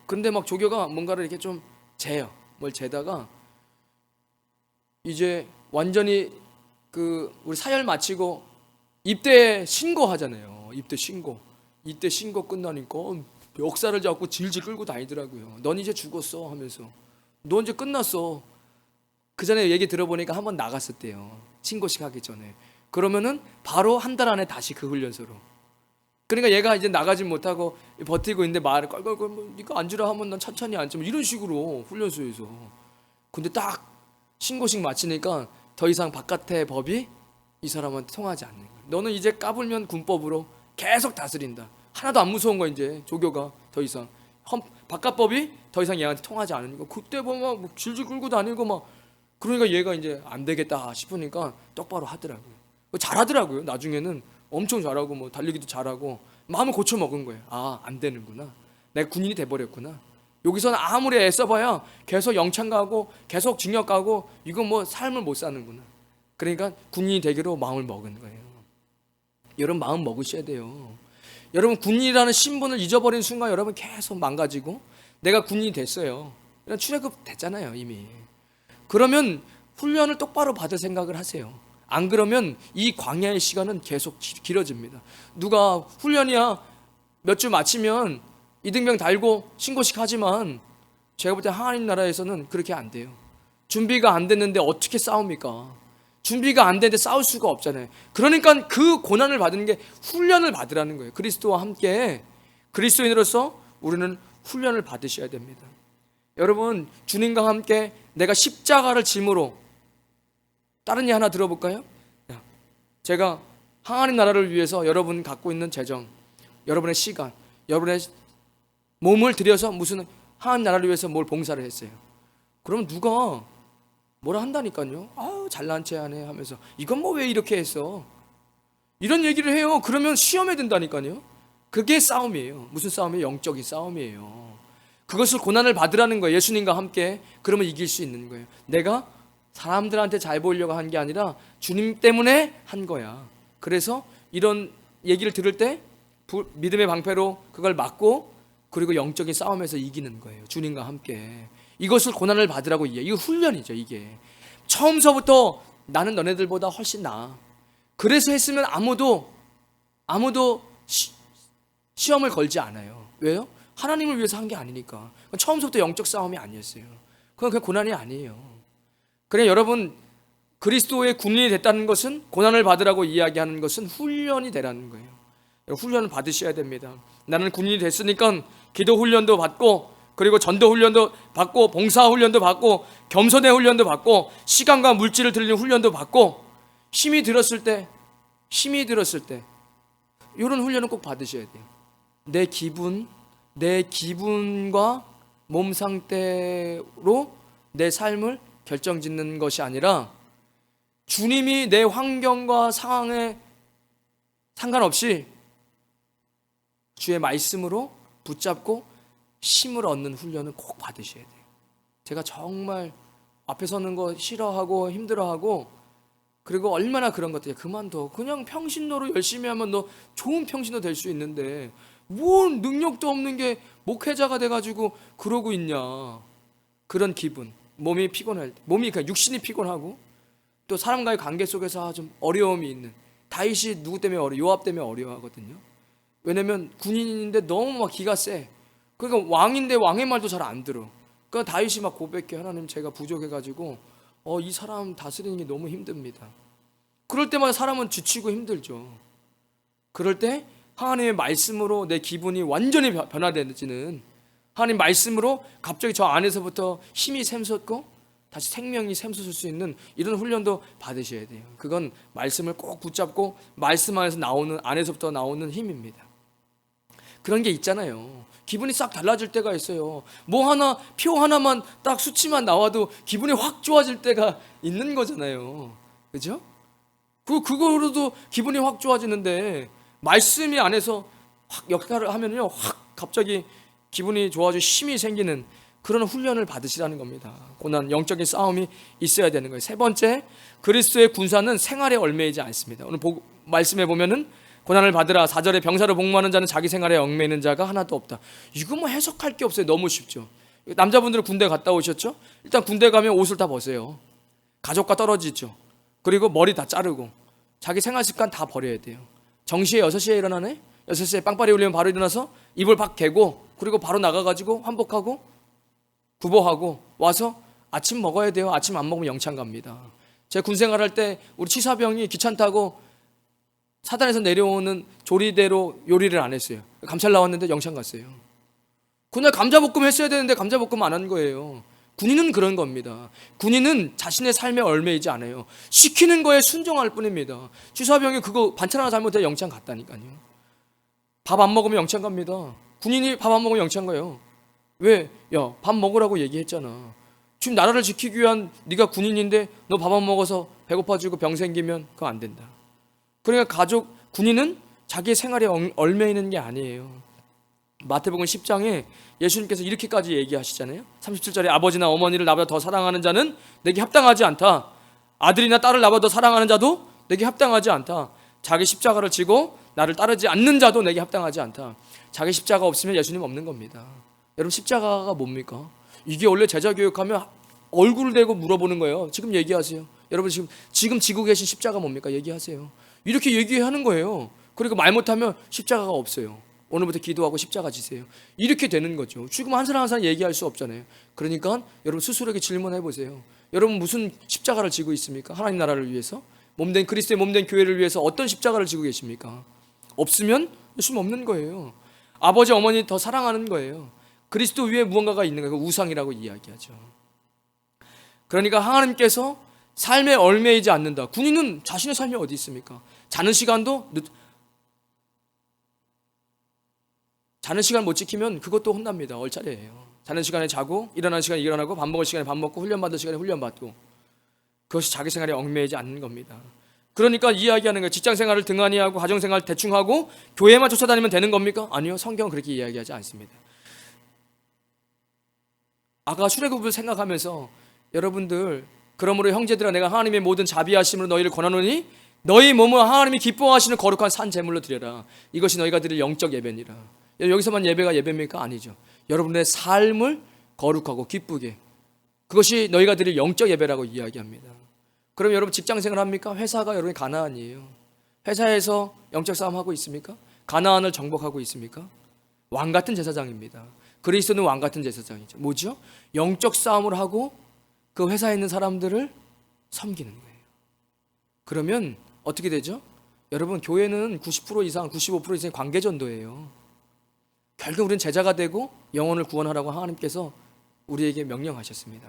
근데 막 조교가 뭔가를 이렇게 좀 재요. 뭘 재다가 이제 완전히 우리 사열 마치고 입대 신고하잖아요. 입대 신고 끝나니까 멱살을 잡고 질질 끌고 다니더라고요. 넌 이제 죽었어 하면서. 너 이제 끝났어. 그 전에 얘기 들어보니까 한번 나갔었대요. 신고식 하기 전에. 그러면은 바로 한 달 안에 다시 그 훈련소로. 그러니까 얘가 이제 나가지 못하고 버티고 있는데 말을 껄껄껄, 네가 앉으라 하면 난 천천히 앉지, 이런 식으로 훈련소에서. 근데 딱 신고식 마치니까 더 이상 바깥의 법이 이 사람한테 통하지 않는 거예요. 너는 이제 까불면 군법으로 계속 다스린다. 하나도 안 무서운 거야. 이제 조교가 더 이상 바깥법이 더 이상 얘한테 통하지 않으니까 그때 보면 막 질질 끌고 다니고 막. 그러니까 얘가 이제 안 되겠다 싶으니까 똑바로 하더라고요. 잘하더라고요. 나중에는 엄청 잘하고 뭐 달리기도 잘하고 마음을 고쳐 먹은 거예요. 안 되는구나. 내가 군인이 돼버렸구나. 여기서는 아무리 애써봐야 계속 영창 가고 계속 징역 가고 이건 뭐 삶을 못 사는구나. 그러니까 군인이 되기로 마음을 먹은 거예요. 여러분, 마음 먹으셔야 돼요. 여러분, 군인이라는 신분을 잊어버린 순간 여러분 계속 망가지고, 내가 군인이 됐어요. 이런 출애굽 됐잖아요 이미. 그러면 훈련을 똑바로 받을 생각을 하세요. 안 그러면 이 광야의 시간은 계속 길어집니다. 누가 훈련이야 몇 주 마치면 이등병 달고 신고식 하지만, 제가 볼 때 하나님 나라에서는 그렇게 안 돼요. 준비가 안 됐는데 어떻게 싸웁니까? 준비가 안 되는데 싸울 수가 없잖아요. 그러니까 그 고난을 받는 게 훈련을 받으라는 거예요. 그리스도와 함께 그리스도인으로서 우리는 훈련을 받으셔야 됩니다. 여러분, 주님과 함께 내가 십자가를 짐으로, 다른 예 하나 들어볼까요? 제가 하나님 나라를 위해서 여러분 갖고 있는 재정, 여러분의 시간, 여러분의 몸을 들여서 무슨 하나님 나라를 위해서 뭘 봉사를 했어요. 그럼 누가 뭐라 한다니까요. 잘난 체 하네 하면서, 이건 뭐 왜 이렇게 했어, 이런 얘기를 해요. 그러면 시험에 든다니까요. 그게 싸움이에요. 무슨 싸움이에요? 영적인 싸움이에요. 그것을 고난을 받으라는 거예요. 예수님과 함께. 그러면 이길 수 있는 거예요. 내가 사람들한테 잘 보이려고 한 게 아니라 주님 때문에 한 거야. 그래서 이런 얘기를 들을 때 믿음의 방패로 그걸 막고, 그리고 영적인 싸움에서 이기는 거예요. 주님과 함께. 이것을 고난을 받으라고 이게 훈련이죠. 이게 처음서부터 나는 너네들보다 훨씬 나아. 그래서 했으면 아무도 시험을 걸지 않아요. 왜요? 하나님을 위해서 한 게 아니니까. 처음부터 영적 싸움이 아니었어요. 그건 고난이 아니에요. 그래, 여러분, 그리스도의 군인이 됐다는 것은, 고난을 받으라고 이야기하는 것은 훈련이 되라는 거예요. 훈련을 받으셔야 됩니다. 나는 군인이 됐으니까 기도 훈련도 받고, 그리고 전도 훈련도 받고, 봉사 훈련도 받고, 겸손의 훈련도 받고, 시간과 물질을 들리는 훈련도 받고, 힘이 들었을 때 이런 훈련은 꼭 받으셔야 돼요. 내 기분과 몸 상태로 내 삶을 결정짓는 것이 아니라, 주님이 내 환경과 상황에 상관없이 주의 말씀으로 붙잡고 힘을 얻는 훈련을 꼭 받으셔야 돼요. 제가 정말 앞에 서는 거 싫어하고 힘들어하고, 그리고 얼마나 그런 것들이, 그만둬, 그냥 평신도로 열심히 하면 너 좋은 평신도 될 수 있는데 뭔 능력도 없는 게 목회자가 돼가지고 그러고 있냐. 그런 기분, 몸이 피곤할 때, 몸이 그냥 육신이 피곤하고, 또 사람과의 관계 속에서 좀 어려움이 있는, 다윗이 누구 때문에 요압 때문에 어려워하거든요. 왜냐면 군인인데 너무 막 기가 세. 그러니까 왕인데 왕의 말도 잘 안 들어. 그러니까 다윗이 막 고백해. 하나님, 제가 부족해가지고 이 사람 다스리는 게 너무 힘듭니다. 그럴 때마다 사람은 지치고 힘들죠. 그럴 때 하나님의 말씀으로 내 기분이 완전히 변화되지는, 하나님 말씀으로 갑자기 저 안에서부터 힘이 샘솟고 다시 생명이 샘솟을 수 있는 이런 훈련도 받으셔야 돼요. 그건 말씀을 꼭 붙잡고 말씀 안에서 나오는, 안에서부터 나오는 힘입니다. 그런 게 있잖아요. 기분이 싹 달라질 때가 있어요. 뭐 하나, 표 하나만 딱 수치만 나와도 기분이 확 좋아질 때가 있는 거잖아요. 그죠? 그거로도 기분이 확 좋아지는데, 말씀이 안에서 확 역할을 하면요, 확 갑자기 기분이 좋아지고 힘이 생기는 그런 훈련을 받으시라는 겁니다. 고난, 영적인 싸움이 있어야 되는 거예요. 세 번째, 그리스도의 군사는 생활에 얽매이지 않습니다. 오늘 말씀해 보면은 고난을 받으라, 4절에 병사로 복무하는 자는 자기 생활에 얽매이는 자가 하나도 없다. 이거 뭐 해석할 게 없어요. 너무 쉽죠. 남자분들은 군대 갔다 오셨죠? 일단 군대 가면 옷을 다 벗어요. 가족과 떨어지죠. 그리고 머리 다 자르고 자기 생활 습관 다 버려야 돼요. 정시에 6시에 일어나네? 6시에 빵빠리 울리면 바로 일어나서 이불 박 개고, 그리고 바로 나가가지고 환복하고 구보하고 와서 아침 먹어야 돼요. 아침 안 먹으면 영창 갑니다. 제가 군생활할 때 우리 치사병이 귀찮다고 사단에서 내려오는 조리대로 요리를 안 했어요. 감찰 나왔는데 영창 갔어요. 그날 감자볶음 했어야 되는데 감자볶음 안 한 거예요. 군인은 그런 겁니다. 군인은 자신의 삶에 얽매이지 않아요. 시키는 거에 순종할 뿐입니다. 취사병이 그거 반찬 하나 잘못해 영창 갔다니까요. 밥 안 먹으면 영창 갑니다. 군인이 밥 안 먹으면 영창 가요. 왜? 야, 밥 먹으라고 얘기했잖아. 지금 나라를 지키기 위한, 네가 군인인데 너 밥 안 먹어서 배고파지고 병 생기면 그거 안 된다. 그러니까 군인은 자기의 생활에 얽매이는 게 아니에요. 마태복음 10장에 예수님께서 이렇게까지 얘기하시잖아요. 37절에 아버지나 어머니를 나보다 더 사랑하는 자는 내게 합당하지 않다. 아들이나 딸을 나보다 더 사랑하는 자도 내게 합당하지 않다. 자기 십자가를 지고 나를 따르지 않는 자도 내게 합당하지 않다. 자기 십자가 없으면 예수님 없는 겁니다. 여러분, 십자가가 뭡니까? 이게 원래 제자 교육하면 얼굴을 대고 물어보는 거예요. 지금 얘기하세요. 여러분, 지금 지고 계신 십자가 뭡니까? 얘기하세요. 이렇게 얘기하는 거예요. 그리고 말 못하면 십자가가 없어요. 오늘부터 기도하고 십자가 지세요. 이렇게 되는 거죠. 지금 한 사람 한 사람 얘기할 수 없잖아요. 그러니까 여러분 스스로에게 질문해 보세요. 여러분 무슨 십자가를 지고 있습니까? 하나님 나라를 위해서? 몸된 그리스도의 몸된 교회를 위해서 어떤 십자가를 지고 계십니까? 없으면 예수님 없는 거예요. 아버지 어머니 더 사랑하는 거예요. 그리스도 위에 무언가가 있는 거예요. 우상이라고 이야기하죠. 그러니까 하나님께서 삶에 얽매이지 않는다. 군인은 자신의 삶이 어디 있습니까? 자는 시간 못 지키면 그것도 혼납니다. 얼차례예요. 자는 시간에 자고 일어나는 시간에 일어나고 밥 먹을 시간에 밥 먹고 훈련받을 시간에 훈련받고, 그것이 자기 생활에 얽매이지 않는 겁니다. 그러니까 이야기하는 거예요. 직장생활을 등한히 하고 가정생활 대충 하고 교회만 쫓아다니면 되는 겁니까? 아니요. 성경은 그렇게 이야기하지 않습니다. 아까 출애굽을 생각하면서 여러분들, 그러므로 형제들아 내가 하나님의 모든 자비하심으로 너희를 권하노니 너희 몸을 하나님이 기뻐하시는 거룩한 산 제물로 드려라. 이것이 너희가 드릴 영적 예배니라. 여기서만 예배가 예배입니까? 아니죠. 여러분의 삶을 거룩하고 기쁘게, 그것이 너희가 드릴 영적 예배라고 이야기합니다. 그럼 여러분 직장생활 합니까? 회사가 여러분의 가나안이에요. 회사에서 영적 싸움 하고 있습니까? 가나안을 정복하고 있습니까? 왕 같은 제사장입니다. 그리스도는 왕 같은 제사장이죠. 뭐죠? 영적 싸움을 하고 그 회사에 있는 사람들을 섬기는 거예요. 그러면 어떻게 되죠? 여러분, 교회는 90% 이상, 95% 이상의 관계전도예요. 결국 우리는 제자가 되고 영혼을 구원하라고 하나님께서 우리에게 명령하셨습니다.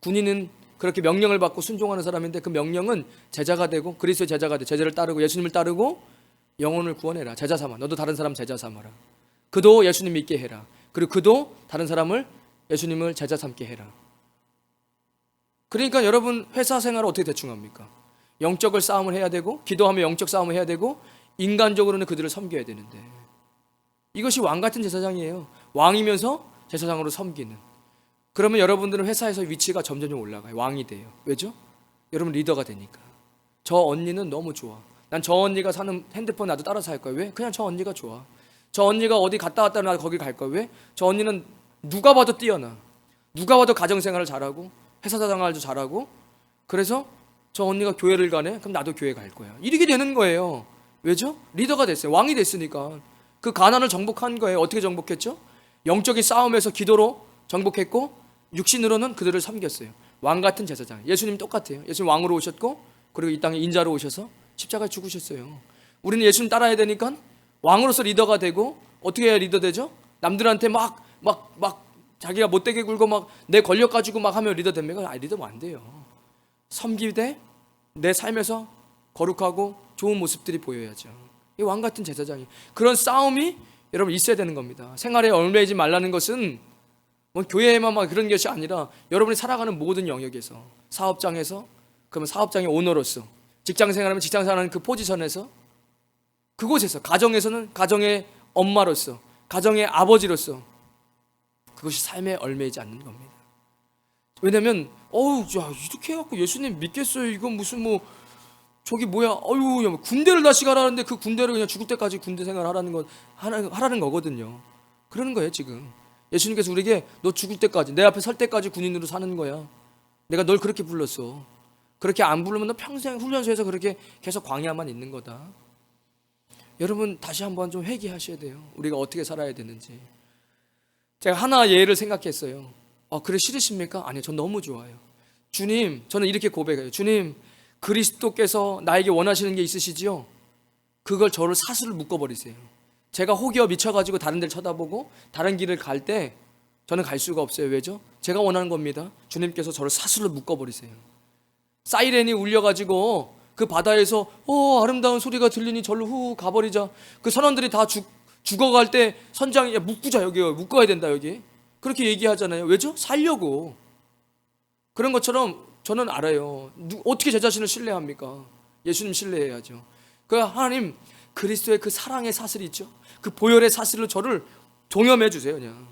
군인은 그렇게 명령을 받고 순종하는 사람인데, 그 명령은 제자가 되고 그리스도의 제자가 돼 제자를 따르고 예수님을 따르고 영혼을 구원해라. 제자 삼아. 너도 다른 사람 제자 삼아라. 그도 예수님 믿게 해라. 그리고 그도 다른 사람을, 예수님을 제자 삼게 해라. 그러니까 여러분 회사 생활을 어떻게 대충 합니까? 영적을 싸움을 해야 되고, 기도하며 영적 싸움을 해야 되고, 인간적으로는 그들을 섬겨야 되는데, 이것이 왕 같은 제사장이에요. 왕이면서 제사장으로 섬기는. 그러면 여러분들은 회사에서 위치가 점점 올라가요. 왕이 돼요. 왜죠? 여러분 리더가 되니까. 저 언니는 너무 좋아. 난 저 언니가 사는 핸드폰 나도 따라서 할 거야. 왜? 그냥 저 언니가 좋아. 저 언니가 어디 갔다 왔다 나도 거기 갈 거야. 왜? 저 언니는 누가 봐도 뛰어나. 누가 봐도 가정생활을 잘하고 회사 생활도 잘하고, 그래서 저 언니가 교회를 가네? 그럼 나도 교회 갈 거야. 이렇게 되는 거예요. 왜죠? 리더가 됐어요. 왕이 됐으니까. 그 가난을 정복한 거예요. 어떻게 정복했죠? 영적인 싸움에서 기도로 정복했고, 육신으로는 그들을 섬겼어요. 왕 같은 제사장. 예수님 똑같아요. 예수님 왕으로 오셨고 그리고 이 땅에 인자로 오셔서 십자가에 죽으셨어요. 우리는 예수님 따라야 되니까 왕으로서 리더가 되고, 어떻게 해야 리더 되죠? 남들한테 막 자기가 못되게 굴고 막 내 권력 가지고 막 하면 리더 됩니까? 리더 안 돼요. 섬기되 내 삶에서 거룩하고 좋은 모습들이 보여야죠. 이 왕 같은 제사장이, 그런 싸움이 여러분 있어야 되는 겁니다. 생활에 얽매이지 말라는 것은 뭐 교회에만 막 그런 것이 아니라 여러분이 살아가는 모든 영역에서, 사업장에서, 그러면 사업장의 오너로서, 직장 생활하면 직장 생활하는 그 포지션에서, 그곳에서, 가정에서는 가정의 엄마로서, 가정의 아버지로서, 그것이 삶에 얽매이지 않는 겁니다. 왜냐면 야 이렇게 해갖고 예수님 믿겠어요? 이건 무슨 뭐 저기 뭐야, 야, 군대를 다시 가라는데 그 군대를 그냥 죽을 때까지 군대 생활 하라는 거거든요. 그러는 거예요 지금. 예수님께서 우리에게 너 죽을 때까지, 내 앞에 설 때까지 군인으로 사는 거야. 내가 널 그렇게 불렀어. 그렇게 안 부르면 너 평생 훈련소에서 그렇게 계속 광야만 있는 거다. 여러분 다시 한번 좀 회개하셔야 돼요. 우리가 어떻게 살아야 되는지. 제가 하나 예를 생각했어요. 그래 싫으십니까? 아니요, 전 너무 좋아요. 주님, 저는 이렇게 고백해요. 주님, 그리스도께서 나에게 원하시는 게 있으시지요? 그걸 저를 사슬을 묶어버리세요. 제가 혹여 미쳐가지고 다른 데를 쳐다보고 다른 길을 갈 때 저는 갈 수가 없어요. 왜죠? 제가 원하는 겁니다. 주님께서 저를 사슬로 묶어버리세요. 사이렌이 울려가지고 그 바다에서 아름다운 소리가 들리니 절로 후 가버리자. 그 선원들이 다 죽어갈 때 선장이 야, 묶자, 여기 묶어야 된다, 여기. 그렇게 얘기하잖아요. 왜죠? 살려고. 그런 것처럼 저는 알아요. 어떻게 제 자신을 신뢰합니까? 예수님 신뢰해야죠. 그 하나님 그리스도의 그 사랑의 사슬이 있죠. 그 보혈의 사슬로 저를 동염해 주세요, 그냥.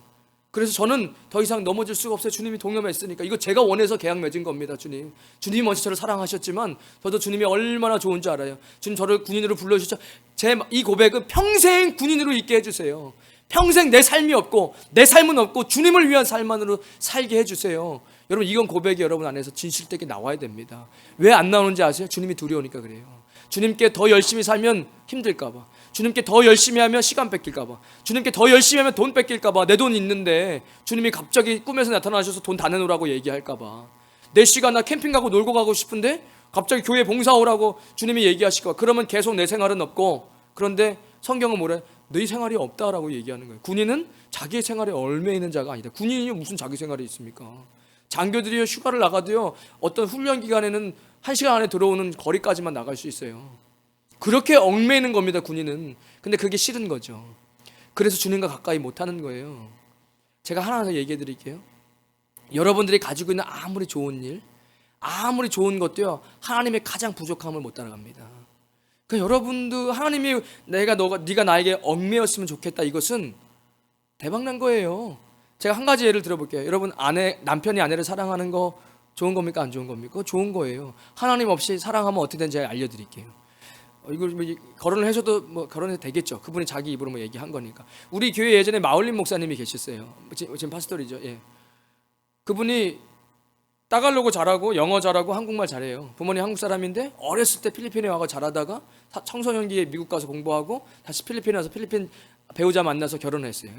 그래서 저는 더 이상 넘어질 수가 없어요. 주님이 동염했으니까. 이거 제가 원해서 계약 맺은 겁니다. 주님이 먼저 저를 사랑하셨지만 저도 주님이 얼마나 좋은 줄 알아요. 주님 저를 군인으로 불러주셨죠. 제 이 고백은 평생 군인으로 있게 해주세요. 평생 내 삶이 없고 내 삶은 없고 주님을 위한 삶만으로 살게 해주세요. 여러분 이건 고백이 여러분 안에서 진실되게 나와야 됩니다. 왜 안 나오는지 아세요? 주님이 두려우니까 그래요. 주님께 더 열심히 살면 힘들까봐, 주님께 더 열심히 하면 시간 뺏길까봐, 주님께 더 열심히 하면 돈 뺏길까봐, 내 돈 있는데 주님이 갑자기 꿈에서 나타나셔서 돈 다 내놓으라고 얘기할까봐, 내 시간 나 캠핑 가고 놀고 가고 싶은데 갑자기 교회 봉사 오라고 주님이 얘기하실까봐, 그러면 계속 내 생활은 없고. 그런데 성경은 뭐래? 너희 생활이 없다라고 얘기하는 거예요. 군인은 자기의 생활에 얽매 있는 자가 아니다. 군인이 무슨 자기 생활이 있습니까? 장교들이요, 휴가를 나가도요, 어떤 훈련 기간에는 1시간 안에 들어오는 거리까지만 나갈 수 있어요. 그렇게 얽매이는 겁니다, 군인은. 근데 그게 싫은 거죠. 그래서 주님과 가까이 못하는 거예요. 제가 하나 더 얘기해 드릴게요. 여러분들이 가지고 있는 아무리 좋은 일, 아무리 좋은 것도요, 하나님의 가장 부족함을 못 따라갑니다. 그러니까 여러분도 하나님이 네가 나에게 얽매였으면 좋겠다, 이것은 대박난 거예요. 제가 한 가지 예를 들어볼게요. 여러분 남편이 아내를 사랑하는 거 좋은 겁니까? 안 좋은 겁니까? 좋은 거예요. 하나님 없이 사랑하면 어떻게 되는지 알려드릴게요. 이걸 뭐 결혼을 해서도 뭐 결혼해도 되겠죠. 그분이 자기 입으로 뭐 얘기한 거니까. 우리 교회 예전에 마울린 목사님이 계셨어요. 지금 파스tor이죠. 예. 그분이 따갈로그 잘하고 영어 잘하고 한국말 잘해요. 부모님 한국 사람인데 어렸을 때 필리핀에 와서 자라다가 청소년기에 미국 가서 공부하고 다시 필리핀에 와서 필리핀 배우자 만나서 결혼했어요.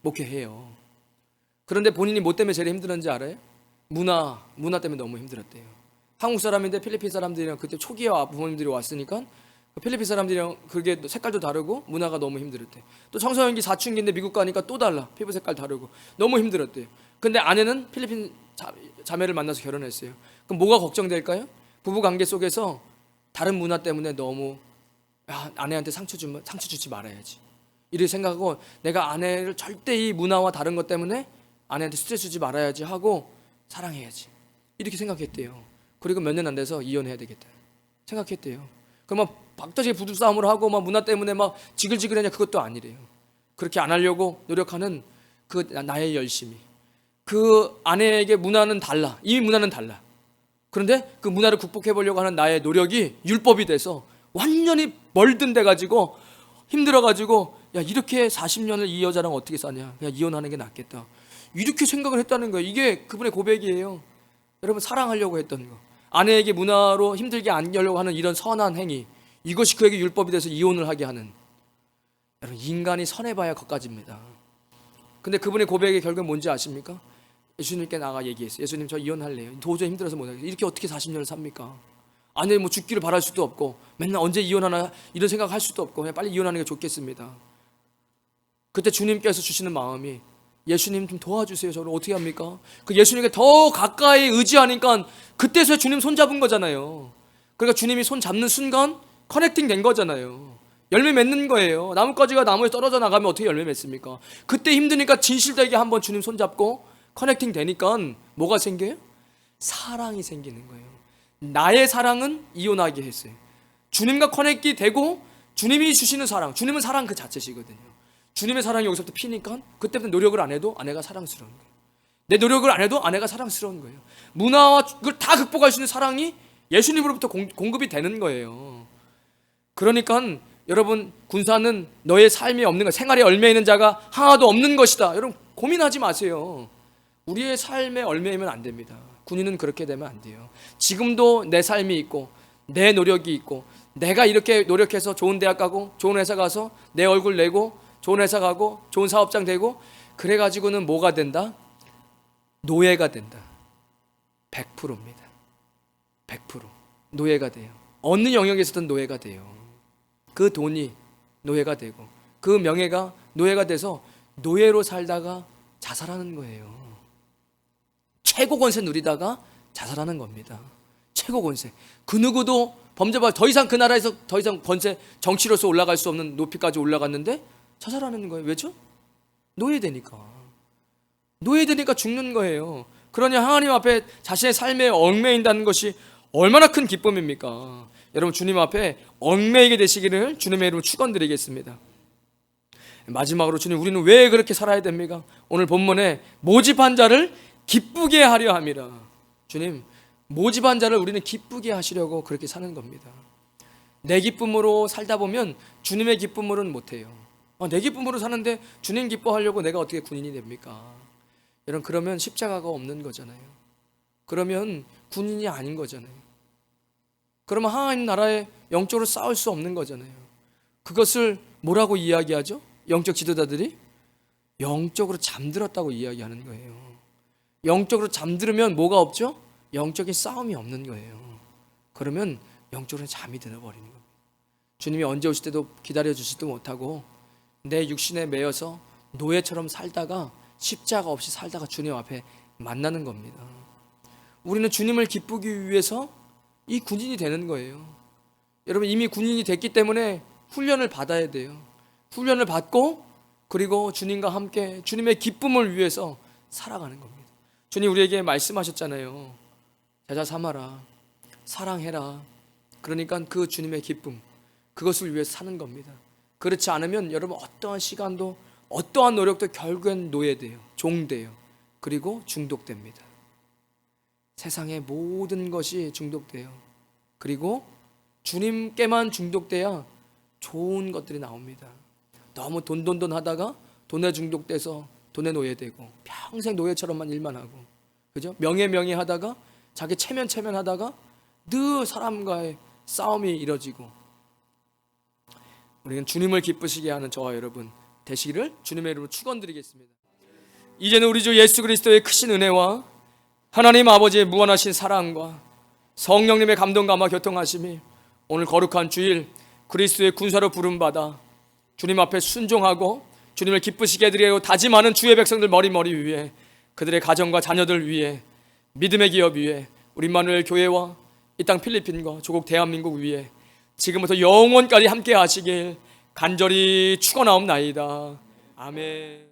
목회해요. 그런데 본인이 뭐 때문에 제일 힘들었는지 알아요? 문화 때문에 너무 힘들었대요. 한국 사람인데 필리핀 사람들이랑 그때 초기에 부모님들이 왔으니까 필리핀 사람들이랑 그게 색깔도 다르고 문화가 너무 힘들었대. 또 청소년기 사춘기인데 미국 가니까 또 달라. 피부 색깔 다르고 너무 힘들었대요. 근데 아내는 필리핀 자매를 만나서 결혼했어요. 그럼 뭐가 걱정될까요? 부부 관계 속에서 다른 문화 때문에 너무 아내한테 상처 주지 말아야지, 이렇게 생각하고, 내가 아내를 절대 이 문화와 다른 것 때문에 아내한테 스트레스 주지 말아야지 하고 사랑해야지, 이렇게 생각했대요. 그리고 몇 년 안 돼서 이혼해야 되겠다 생각했대요. 그럼 막 박터지게 부부싸움을 하고 막 문화 때문에 막 지글지글하냐, 그것도 아니래요. 그렇게 안 하려고 노력하는 그 나의 열심이, 그 아내에게 문화는 달라, 이미 문화는 달라. 그런데 그 문화를 극복해 보려고 하는 나의 노력이 율법이 돼서 완전히 멀든데 가지고 힘들어가지고, 야 이렇게 40년을 이 여자랑 어떻게 사냐, 그냥 이혼하는 게 낫겠다, 이렇게 생각을 했다는 거예요. 이게 그분의 고백이에요. 여러분 사랑하려고 했던 거, 아내에게 문화로 힘들게 안 하려고 하는 이런 선한 행위, 이것이 그에게 율법이 돼서 이혼을 하게 하는. 여러분 인간이 선해봐야 거까집니다. 근데 그분의 고백의 결국은 뭔지 아십니까? 예수님께 나가 얘기했어요. 예수님 저 이혼할래요. 도저히 힘들어서 못하겠어요. 이렇게 어떻게 40년을 삽니까? 아내 뭐 죽기를 바랄 수도 없고 맨날 언제 이혼하나 이런 생각할 수도 없고 그냥 빨리 이혼하는 게 좋겠습니다. 그때 주님께서 주시는 마음이 예수님 좀 도와주세요. 저를 어떻게 합니까? 그 예수님께 더 가까이 의지하니까 그때서야 주님 손 잡은 거잖아요. 그러니까 주님이 손 잡는 순간 커넥팅 된 거잖아요. 열매 맺는 거예요. 나뭇가지가 나무에 떨어져 나가면 어떻게 열매 맺습니까? 그때 힘드니까 진실되게 한번 주님 손 잡고 커넥팅 되니까 뭐가 생겨요? 사랑이 생기는 거예요. 나의 사랑은 이혼하게 했어요. 주님과 커넥이 되고 주님이 주시는 사랑, 주님은 사랑 그 자체시거든요. 주님의 사랑이 여기서부터 피니까 그때부터 노력을 안 해도 아내가 사랑스러운 거예요. 내 노력을 안 해도 아내가 사랑스러운 거예요. 문화와 그걸 다 극복할 수 있는 사랑이 예수님으로부터 공급이 되는 거예요. 그러니까 여러분, 군사는 너의 삶이 없는 것, 생활에 얽매 있는 자가 하나도 없는 것이다. 여러분 고민하지 마세요. 우리의 삶에 얽매이면 안 됩니다. 군인은 그렇게 되면 안 돼요. 지금도 내 삶이 있고 내 노력이 있고 내가 이렇게 노력해서 좋은 대학 가고 좋은 회사 가서 내 얼굴 내고 좋은 회사 가고 좋은 사업장 되고 그래가지고는 뭐가 된다? 노예가 된다. 100%입니다. 100% 노예가 돼요. 어느 영역에서든 노예가 돼요. 그 돈이 노예가 되고 그 명예가 노예가 돼서 노예로 살다가 자살하는 거예요. 최고 권세 누리다가 자살하는 겁니다. 최고 권세. 그 누구도 범죄바 더 이상 그 나라에서 더 이상 권세 정치로서 올라갈 수 없는 높이까지 올라갔는데 자살하는 거예요. 왜죠? 노예되니까. 노예되니까 죽는 거예요. 그러니 하나님 앞에 자신의 삶에 얽매인다는 것이 얼마나 큰 기쁨입니까? 여러분 주님 앞에 얽매이게 되시기를 주님의 이름으로 축원드리겠습니다. 마지막으로 주님, 우리는 왜 그렇게 살아야 됩니까? 오늘 본문에 모집한 자를 기쁘게 하려 함이라. 주님, 모집한 자를 우리는 기쁘게 하시려고 그렇게 사는 겁니다. 내 기쁨으로 살다 보면 주님의 기쁨으로는 못해요. 내 기쁨으로 사는데 주님 기뻐하려고 내가 어떻게 군인이 됩니까? 여러분, 그러면 십자가가 없는 거잖아요. 그러면 군인이 아닌 거잖아요. 그러면 하나님 나라에 영적으로 싸울 수 없는 거잖아요. 그것을 뭐라고 이야기하죠? 영적 지도자들이 영적으로 잠들었다고 이야기하는 거예요. 영적으로 잠들으면 뭐가 없죠? 영적인 싸움이 없는 거예요. 그러면 영적으로 잠이 들어버리는 겁니다. 주님이 언제 오실 때도 기다려주지도 못하고 내 육신에 매여서 노예처럼 살다가 십자가 없이 살다가 주님 앞에 만나는 겁니다. 우리는 주님을 기쁘기 위해서 이 군인이 되는 거예요. 여러분, 이미 군인이 됐기 때문에 훈련을 받아야 돼요. 훈련을 받고 그리고 주님과 함께 주님의 기쁨을 위해서 살아가는 겁니다. 주님 우리에게 말씀하셨잖아요. 제자 삼아라, 사랑해라. 그러니까 그 주님의 기쁨, 그것을 위해서 사는 겁니다. 그렇지 않으면 여러분 어떠한 시간도 어떠한 노력도 결국엔 노예돼요. 종돼요. 그리고 중독됩니다. 세상의 모든 것이 중독돼요. 그리고 주님께만 중독돼야 좋은 것들이 나옵니다. 너무 돈 하다가 돈에 중독돼서 돈에 노예되고 평생 노예처럼만 일만 하고, 그죠? 명예 하다가 자기 체면 하다가 늘 사람과의 싸움이 이뤄지고. 우리는 주님을 기쁘시게 하는 저와 여러분 되시기를 주님의 이름으로 축원드리겠습니다. 이제는 우리 주 예수 그리스도의 크신 은혜와 하나님 아버지의 무한하신 사랑과 성령님의 감동감화 교통하심이 오늘 거룩한 주일 그리스도의 군사로 부름받아 주님 앞에 순종하고 주님을 기쁘시게 해드리려고 다짐하는 주의 백성들 머리 위에, 그들의 가정과 자녀들 위에, 믿음의 기업 위에, 우리 임마누엘 교회와 이 땅 필리핀과 조국 대한민국 위에 지금부터 영원까지 함께 하시길 간절히 축원하옵나이다. 아멘.